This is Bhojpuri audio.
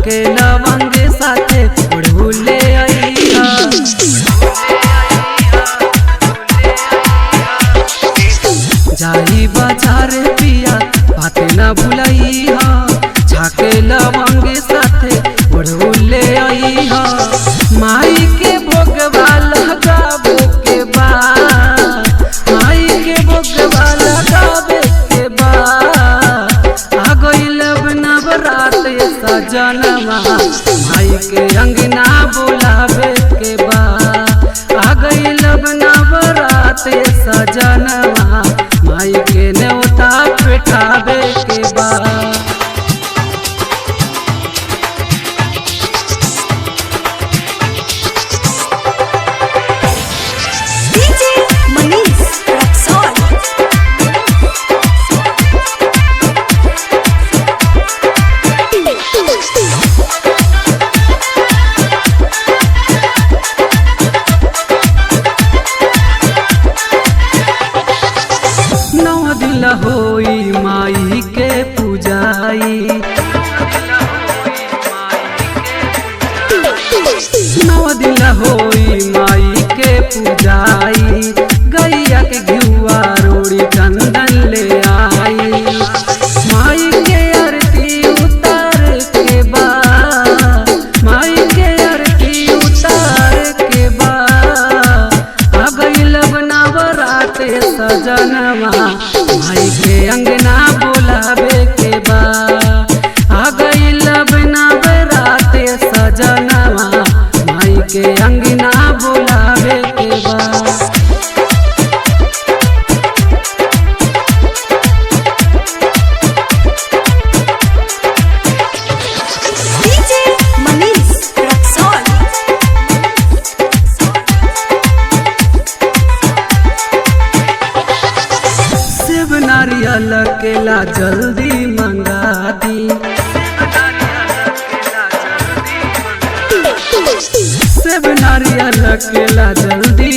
झाके लवंग साथे ओढ़ुले आइहा। जाई बाजार पिया बात न भुलइहा, झाके लवंग साथे ओढ़ुले आइहा। माई के भोगवा लगावे के बा, माई के भोगवा लगावे के बा। आ गइल नवरात सजनवा, माई के अंगना बुलावे के बा। आ गइल नवरात सजनवा, माई के न्योता पेठावे के बा। होई माई के पूजाई, 9 दिन होई माई के पूजाई। गैया के घिउआ रोड़ी चंदन ले आई, माई के आरती उतार के बा, माई के आरती उतार के बा। आ गइल नवरात सजनवा, माई के अंगना बुलावे के बा। आ गइल नवरात सजनवा, माई के अंगना बुलावे के बा। नारियल केला जल्दी मंगा दी, सेब नारियल केला जल्दी